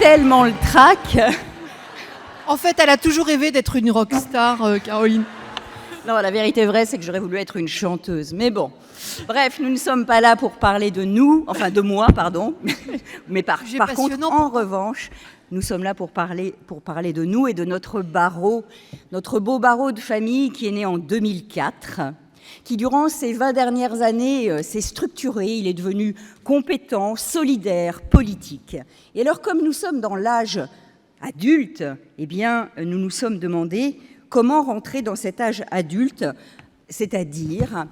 tellement le trac. En fait, elle a toujours rêvé d'être une rockstar, Caroline. Non, la vérité vraie, c'est que j'aurais voulu être une chanteuse. Mais bon, bref, nous ne sommes pas là pour parler de nous, enfin de moi, pardon. Mais par contre, en revanche, nous sommes là pour parler de nous et de notre barreau, notre beau barreau de famille qui est né en 2004, qui durant ces 20 dernières années s'est structuré, il est devenu compétent, solidaire, politique. Et alors, comme nous sommes dans l'âge adulte, eh bien, nous nous sommes demandé comment rentrer dans cet âge adulte, c'est-à-dire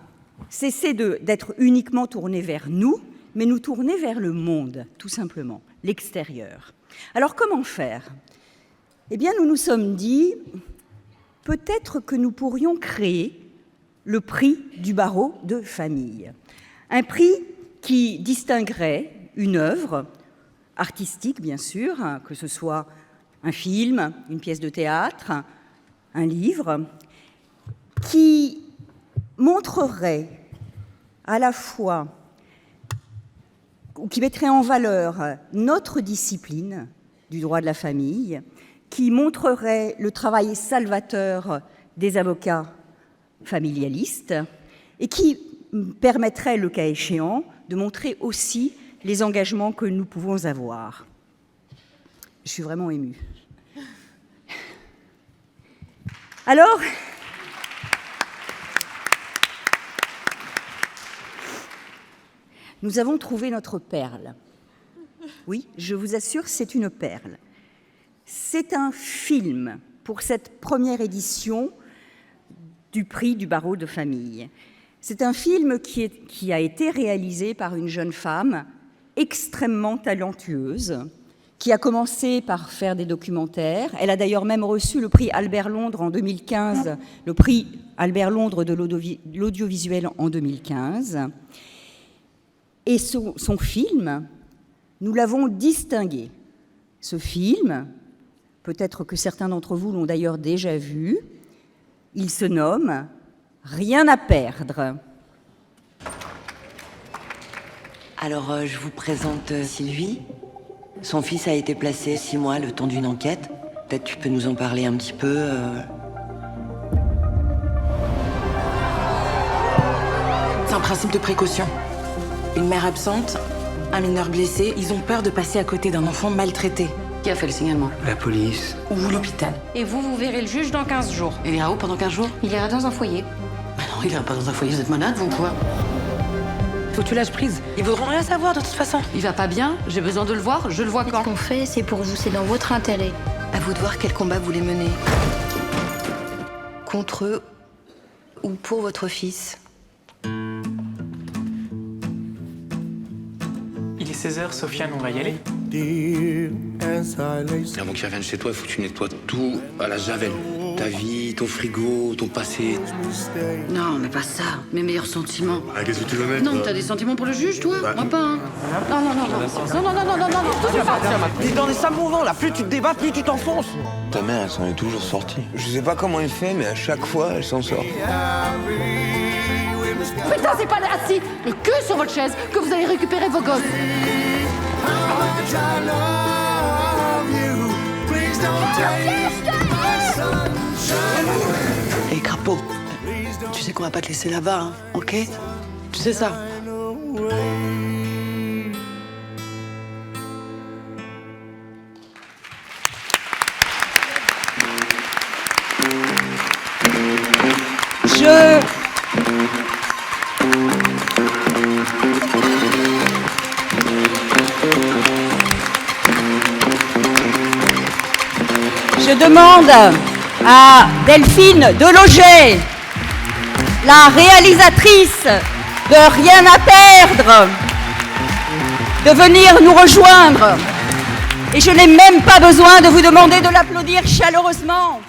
cesser d'être uniquement tourné vers nous, mais nous tourner vers le monde, tout simplement, l'extérieur. Alors, comment faire ? Eh bien, nous nous sommes dit, peut-être que nous pourrions créer le prix du barreau de famille. Un prix qui distinguerait une œuvre artistique, bien sûr, que ce soit un film, une pièce de théâtre, un livre, qui montrerait à la fois, ou qui mettrait en valeur notre discipline du droit de la famille, qui montrerait le travail salvateur des avocats familialistes et qui permettrait, le cas échéant, de montrer aussi les engagements que nous pouvons avoir. Je suis vraiment émue. Alors, nous avons trouvé notre perle. Oui, je vous assure, c'est une perle. C'est un film pour cette première édition du prix du barreau de famille. C'est un film qui a été réalisé par une jeune femme extrêmement talentueuse, qui a commencé par faire des documentaires. Elle a d'ailleurs même reçu le prix Albert Londres en 2015, le prix Albert Londres de l'audiovisuel en 2015. Et son film, nous l'avons distingué. Ce film, peut-être que certains d'entre vous l'ont d'ailleurs déjà vu, il se nomme « Rien à perdre ». Alors, je vous présente Sylvie. Son fils a été placé 6 mois, le temps d'une enquête. Peut-être tu peux nous en parler un petit peu. C'est un principe de précaution. Une mère absente, un mineur blessé, ils ont peur de passer à côté d'un enfant maltraité. Qui a fait le signalement? La police. Ou l'hôpital. Et vous verrez le juge dans 15 jours. Il ira où pendant 15 jours? Il ira dans un foyer. Bah non, il ira pas dans un foyer, vous êtes malade, vous ou quoi? Faut que tu lâches prise. Ils voudront rien savoir de toute façon. Il va pas bien, j'ai besoin de le voir, je le vois quand? Ce qu'on fait, c'est pour vous, c'est dans votre intérêt. À vous de voir quel combat vous voulez mener. Contre eux ou pour votre fils. Il est 16h, Sofiane, on va y aller. Avant qu'il revienne chez toi, il faut que tu nettoies tout à la javel. Ta vie, ton frigo, ton passé. Non, mais pas ça. Mes meilleurs sentiments. Ah, qu'est-ce que tu veux mettre? Non, t'as des sentiments pour le juge, toi? Moi pas, hein. Non, non, non, non. Non, non, non, non, non, non, non. T'es dans des sales mouvements, là. Plus tu te débats, plus tu t'enfonces. Ta mère, elle s'en est toujours sortie. Je sais pas comment elle fait, mais à chaque fois, elle s'en sort. Putain, c'est pas assis le cul sur votre chaise que vous allez récupérer vos gosses. Hé, crapaud, tu sais qu'on va pas te laisser là-bas, hein, ok? Tu sais ça? Je demande à Delphine Deloger, la réalisatrice de Rien à perdre, de venir nous rejoindre. Et je n'ai même pas besoin de vous demander de l'applaudir chaleureusement,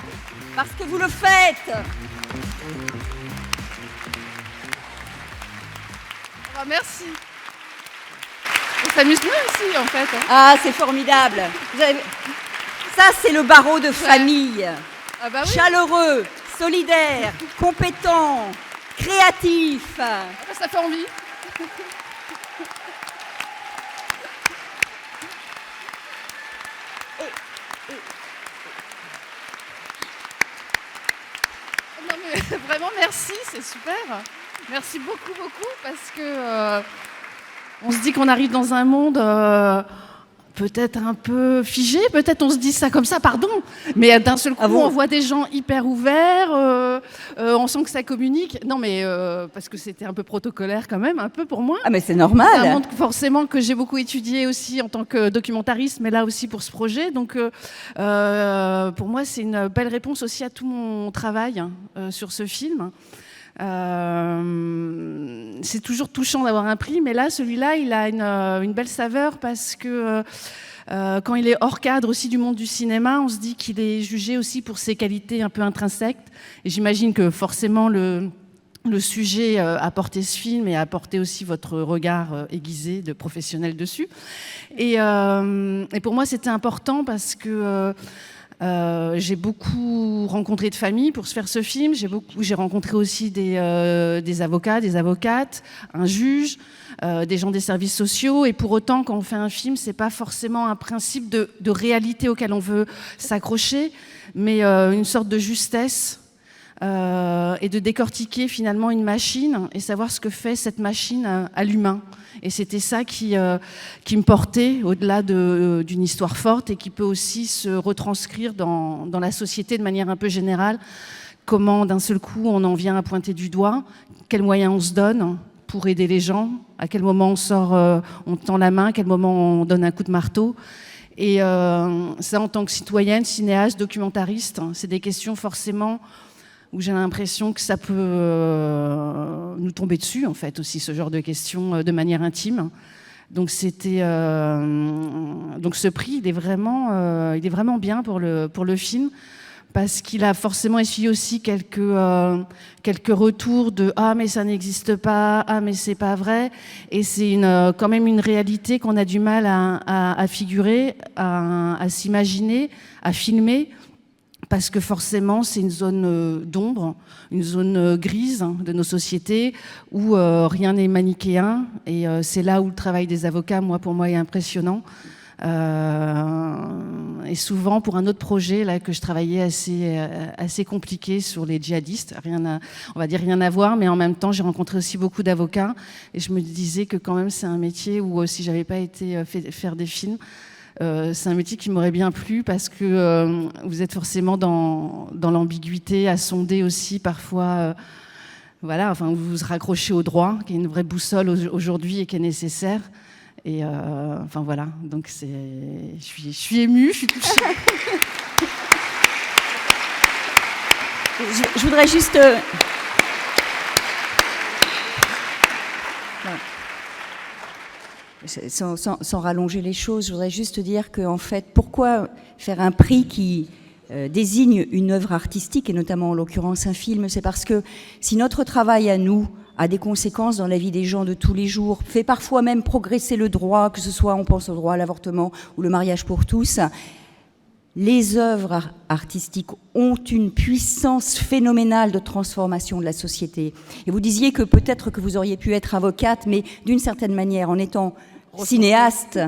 parce que vous le faites. Oh, merci. On s'amuse bien ici, en fait. Ah, c'est formidable. Ça, c'est le barreau de famille. Ah bah oui. Chaleureux, solidaire, compétent, créatif. Ah bah, ça fait envie. Vraiment, merci, c'est super. Merci beaucoup, beaucoup, parce que on se dit qu'on arrive dans un monde peut-être un peu figé, peut-être on se dit ça comme ça, pardon, mais d'un seul coup, on voit des gens hyper ouverts, on sent que ça communique. Non, mais parce que c'était un peu protocolaire quand même, un peu pour moi. Ah, mais c'est normal. Ça montre forcément que j'ai beaucoup étudié aussi en tant que documentariste, mais là aussi pour ce projet. Donc, pour moi, c'est une belle réponse aussi à tout mon travail sur ce film. C'est toujours touchant d'avoir un prix, mais là, celui-là, il a une belle saveur parce que quand il est hors cadre aussi du monde du cinéma, on se dit qu'il est jugé aussi pour ses qualités un peu intrinsèques. Et j'imagine que forcément, le sujet a porté ce film et a porté aussi votre regard aiguisé de professionnel dessus. Et pour moi, c'était important parce que j'ai beaucoup rencontré de familles pour se faire ce film. J'ai rencontré aussi des avocats, des avocates, un juge, des gens des services sociaux. Et pour autant, quand on fait un film, c'est pas forcément un principe de réalité auquel on veut s'accrocher, mais une sorte de justesse et de décortiquer finalement une machine et savoir ce que fait cette machine à l'humain. Et c'était ça qui me portait au-delà d'une histoire forte et qui peut aussi se retranscrire dans la société de manière un peu générale. Comment d'un seul coup on en vient à pointer du doigt, quels moyens on se donne pour aider les gens, à quel moment on tend la main, à quel moment on donne un coup de marteau. Et ça, en tant que citoyenne, cinéaste, documentariste, c'est des questions forcément où j'ai l'impression que ça peut nous tomber dessus, en fait, aussi, ce genre de questions de manière intime. Donc, donc ce prix, il est vraiment bien pour le film, parce qu'il a forcément essuyé aussi quelques retours de « Ah, mais ça n'existe pas »,« Ah, mais c'est pas vrai ». Et c'est quand même une réalité qu'on a du mal à figurer, à s'imaginer, à filmer, parce que forcément, c'est une zone d'ombre, une zone grise de nos sociétés où rien n'est manichéen. Et c'est là où le travail des avocats, pour moi, est impressionnant. Et souvent, pour un autre projet là, que je travaillais assez compliqué sur les djihadistes, on va dire rien à voir, mais en même temps, j'ai rencontré aussi beaucoup d'avocats. Et je me disais que quand même, c'est un métier où, si je n'avais pas été faire des films, c'est un métier qui m'aurait bien plu parce que vous êtes forcément dans l'ambiguïté, à sonder aussi parfois. Voilà, enfin, vous vous raccrochez au droit, qui est une vraie boussole aujourd'hui et qui est nécessaire. Et enfin voilà, donc je suis émue, je suis touchée. Je voudrais juste... Sans rallonger les choses, je voudrais juste dire qu'en fait, pourquoi faire un prix qui désigne une œuvre artistique, et notamment en l'occurrence un film, c'est parce que si notre travail à nous a des conséquences dans la vie des gens de tous les jours, fait parfois même progresser le droit, que ce soit, on pense au droit à l'avortement ou le mariage pour tous, les œuvres artistiques ont une puissance phénoménale de transformation de la société. Et vous disiez que peut-être que vous auriez pu être avocate, mais d'une certaine manière, en étant cinéaste,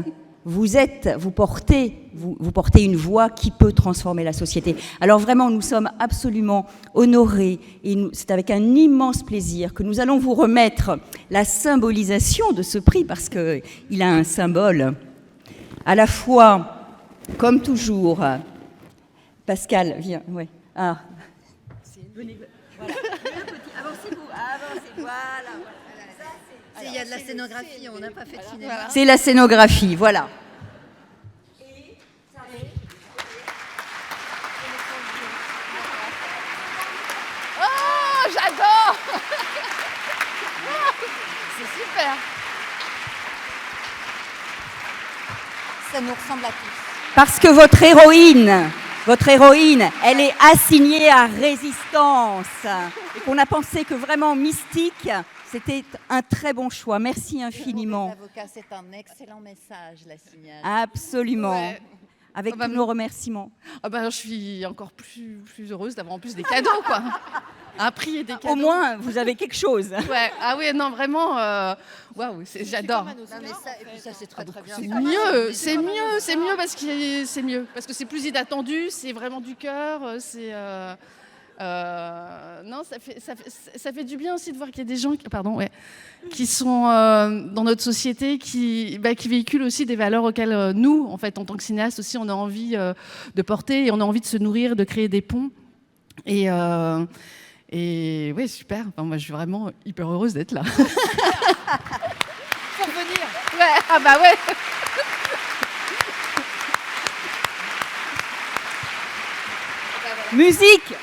vous portez une voix qui peut transformer la société. Alors vraiment, nous sommes absolument honorés et c'est avec un immense plaisir que nous allons vous remettre la symbolisation de ce prix parce qu'il a un symbole à la fois... Comme toujours, Pascal, viens, ouais. Ah. Venez, voilà. Avancez-vous, voilà. Il y a de la scénographie, on n'a pas fait de cinéma. C'est la scénographie, voilà. Oh, j'adore. C'est super. Ça nous ressemble à tous. Parce que votre héroïne, elle est assignée à Résistance. Et qu'on a pensé que vraiment Mystique, c'était un très bon choix. Merci infiniment. L'avocat, c'est un excellent message, la signale. Absolument. Ouais. Avec tous nos remerciements. Je suis encore plus heureuse d'avoir en plus des cadeaux, quoi. Un prix et des cadeaux. Au moins, vous avez quelque chose. Ouais. Ah oui, non, vraiment, waouh, j'adore. Ça, c'est très bien. C'est mieux parce que c'est mieux. Parce que c'est plus inattendu, c'est vraiment du cœur, Non, ça fait du bien aussi de voir qu'il y a des gens qui sont dans notre société, qui véhiculent aussi des valeurs auxquelles nous, en fait, en tant que cinéastes aussi, on a envie de porter et on a envie de se nourrir, de créer des ponts. Et ouais, super. Enfin, moi, je suis vraiment hyper heureuse d'être là. Pour venir. Ouais, ah bah ouais. Musique.